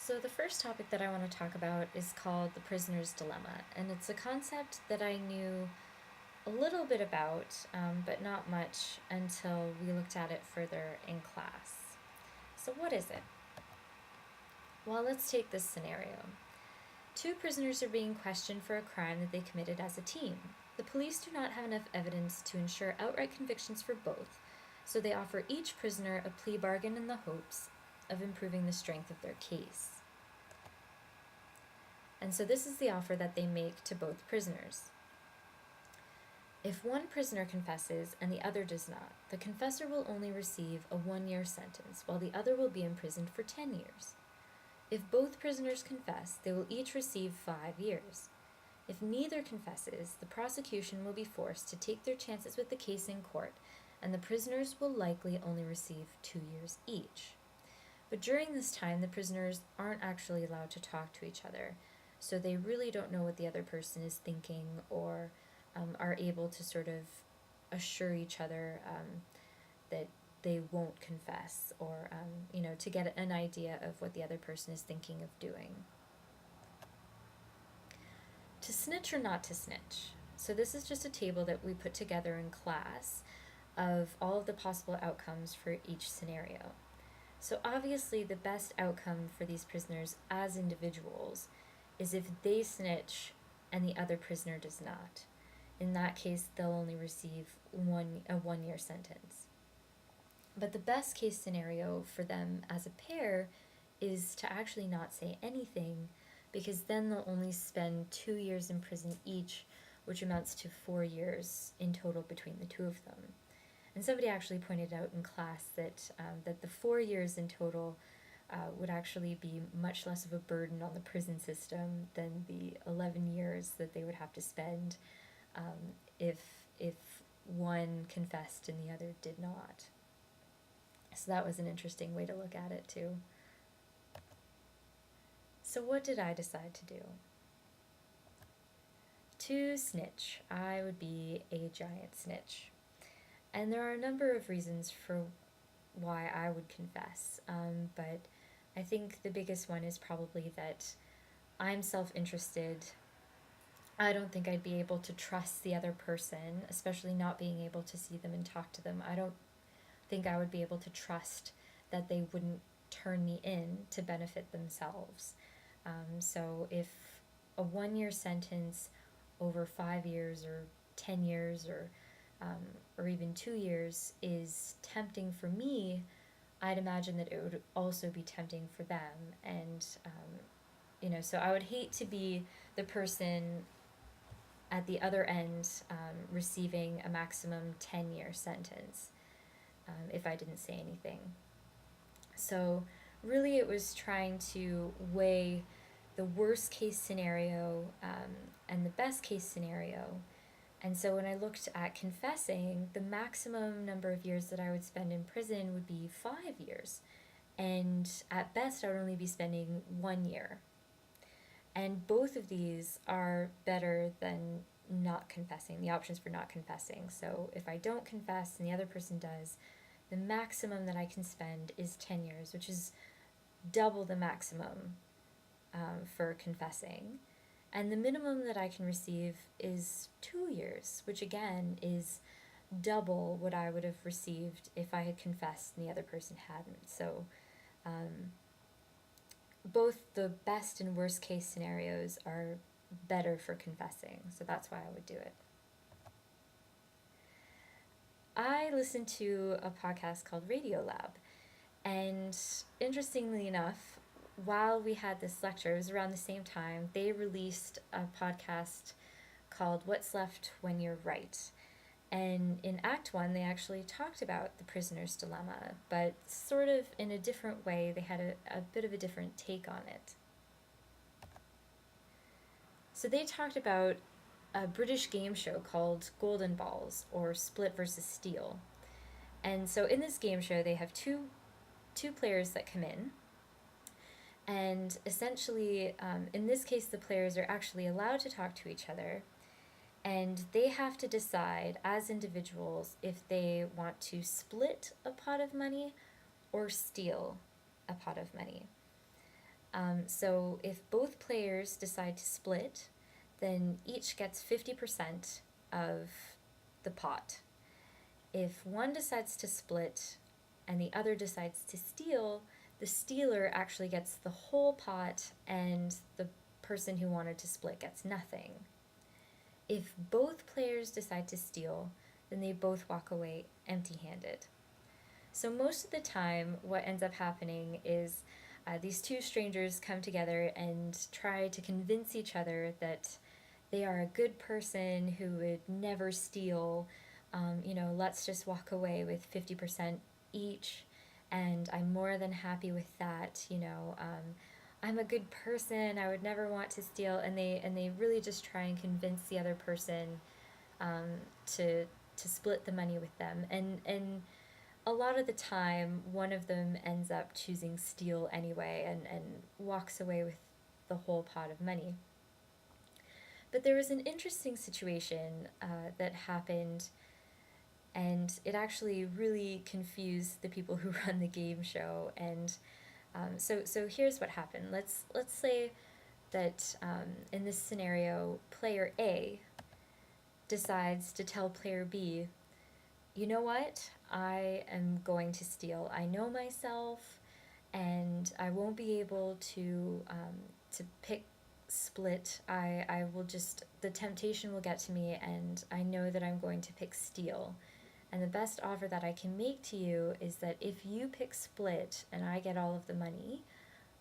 So, the first topic that I want to talk about is called the prisoner's dilemma, and it's a concept that I knew a little bit about, but not much until we looked at it further in class. So, what is it? Well, let's take this scenario. Two prisoners are being questioned for a crime that they committed as a team. The police do not have enough evidence to ensure outright convictions for both, so they offer each prisoner a plea bargain in the hopes of improving the strength of their case. And so this is the offer that they make to both prisoners. If one prisoner confesses and the other does not, the confessor will only receive a 1-year sentence, while the other will be imprisoned for 10 years. If both prisoners confess, they will each receive 5 years. If neither confesses, the prosecution will be forced to take their chances with the case in court, and the prisoners will likely only receive 2 years each. But during this time, the prisoners aren't actually allowed to talk to each other, so they really don't know what the other person is thinking or are able to sort of assure each other that they won't confess or, to get an idea of what the other person is thinking of doing. To snitch or not to snitch. So this is just a table that we put together in class of all of the possible outcomes for each scenario. So obviously the best outcome for these prisoners as individuals is if they snitch and the other prisoner does not. In that case, they'll only receive a 1-year sentence. But the best case scenario for them as a pair is to actually not say anything, because then they'll only spend 2 years in prison each, which amounts to 4 years in total between the two of them. And somebody actually pointed out in class that the 4 years in total would actually be much less of a burden on the prison system than the 11 years that they would have to spend if one confessed and the other did not. So that was an interesting way to look at it too. So what did I decide to do? To snitch, I would be a giant snitch. And there are a number of reasons for why I would confess, but I think the biggest one is probably that I'm self-interested. I don't think I'd be able to trust the other person, especially not being able to see them and talk to them. I don't think I would be able to trust that they wouldn't turn me in to benefit themselves. So if a 1-year sentence over 5 years or 10 years or even 2 years is tempting for me, I'd imagine that it would also be tempting for them. And, so I would hate to be the person at the other end receiving a maximum 10-year sentence if I didn't say anything. So really it was trying to weigh the worst case scenario and the best case scenario. And so when I looked at confessing, the maximum number of years that I would spend in prison would be 5 years. And at best, I would only be spending 1 year. And both of these are better than not confessing, the options for not confessing. So if I don't confess and the other person does, the maximum that I can spend is 10 years, which is double the maximum for confessing. And the minimum that I can receive is 2 years, which again is double what I would have received if I had confessed and the other person hadn't. So both the best and worst case scenarios are better for confessing. So that's why I would do it. I listened to a podcast called Radio Lab. And interestingly enough, while we had this lecture, it was around the same time, they released a podcast called What's Left When You're Right. And in Act 1, they actually talked about the prisoner's dilemma, but sort of in a different way. They had a bit of a different take on it. So they talked about a British game show called Golden Balls, or Split versus Steel. And so in this game show, they have two players that come in. And essentially, in this case, the players are actually allowed to talk to each other. And they have to decide as individuals if they want to split a pot of money or steal a pot of money. So if both players decide to split, then each gets 50% of the pot. If one decides to split and the other decides to steal, the stealer actually gets the whole pot and the person who wanted to split gets nothing. If both players decide to steal, then they both walk away empty handed. So, most of the time, what ends up happening is these two strangers come together and try to convince each other that they are a good person who would never steal. Let's just walk away with 50% each, and I'm more than happy with that. I'm a good person. I would never want to steal, and they really just try and convince the other person um, to split the money with them, and a lot of the time, one of them ends up choosing steal anyway and walks away with the whole pot of money. But there was an interesting situation that happened, and it actually really confused the people who run the game show. And so here's what happened. Let's say that in this scenario, player A decides to tell player B, you know what? I am going to steal. I know myself, and I won't be able to pick split. I will just, the temptation will get to me, and I know that I'm going to pick steal. And the best offer that I can make to you is that if you pick split and I get all of the money,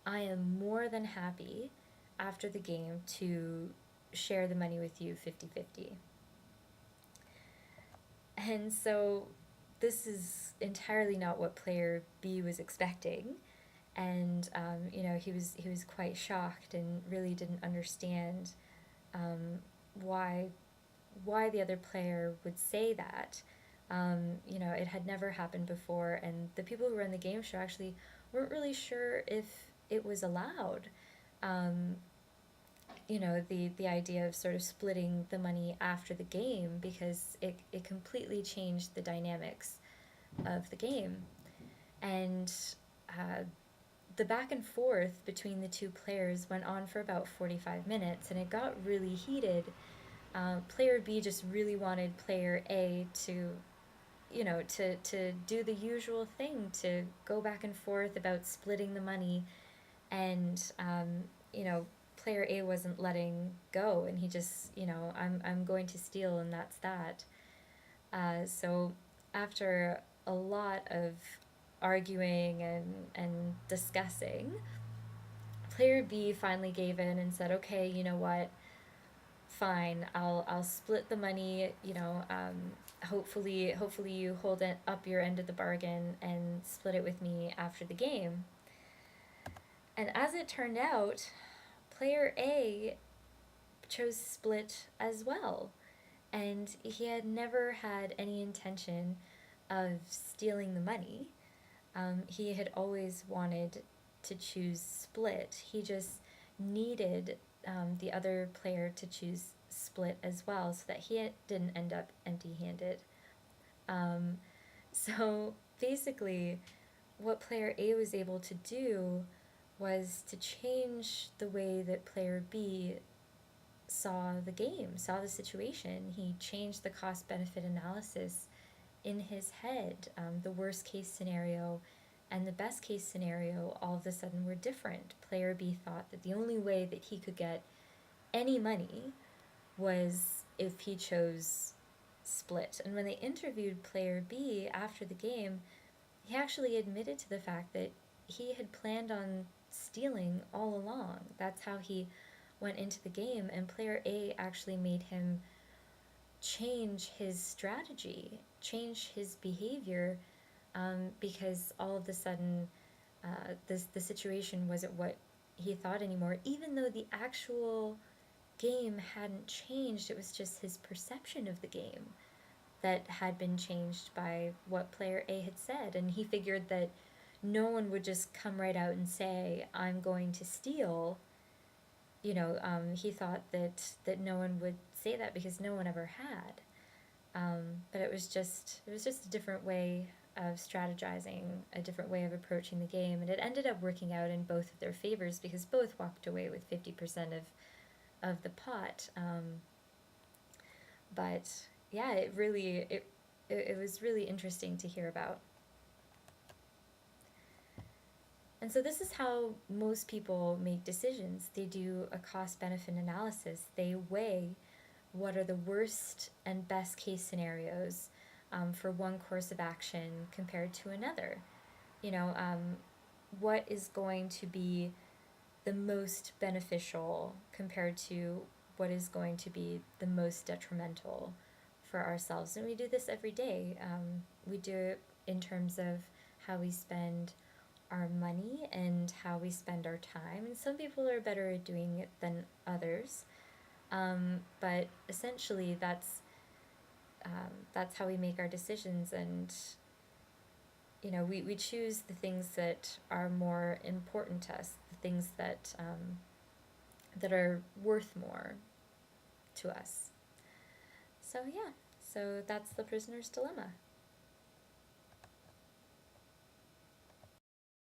I am more than happy after the game to share the money with you 50-50. And so this is entirely not what player B was expecting. And he was quite shocked and really didn't understand um, why why the other player would say that. It had never happened before, and the people who run the game show actually weren't really sure if it was allowed. Um, the idea of sort of splitting the money after the game, because it completely changed the dynamics of the game. And uh, the back and forth between the two players went on for about 45 minutes, and it got really heated. Player B just really wanted player A to do the usual thing, to go back and forth about splitting the money, and player A wasn't letting go, and he just, I'm going to steal, and that's that. So after a lot of arguing and discussing, player B finally gave in and said, okay, you know what, fine, I'll split the money, hopefully you hold it up your end of the bargain and split it with me after the game. And as it turned out, player A chose split as well. And he had never had any intention of stealing the money. He had always wanted to choose split. He just needed the other player to choose split as well, so that he didn't end up empty handed. Um, so basically, what player A was able to do was to change the way that player B saw the game, saw the situation. He changed the cost benefit analysis in his head. The worst case scenario and the best case scenario all of a sudden were different. Player B thought that the only way that he could get any money was if he chose split. And when they interviewed player B after the game, he actually admitted to the fact that he had planned on stealing all along. That's how he went into the game, and player A actually made him change his strategy, change his behavior, because all of a sudden the situation wasn't what he thought anymore, even though the actual game hadn't changed. It was just his perception of the game that had been changed by what player A had said. And he figured that no one would just come right out and say, I'm going to steal. He thought that no one would say that because no one ever had. But it was just a different way of strategizing a different way of approaching the game, and it ended up working out in both of their favors because both walked away with 50% of the pot. But yeah, it was really interesting to hear about. And so this is how most people make decisions. They do a cost benefit analysis. They weigh what are the worst and best case scenarios for one course of action compared to another. What is going to be the most beneficial compared to what is going to be the most detrimental for ourselves. And we do this every day. We do it in terms of how we spend our money and how we spend our time. And some people are better at doing it than others. But essentially, that's how we make our decisions. And we choose the things that are more important to us, the things that are worth more to us. So yeah, so that's the prisoner's dilemma.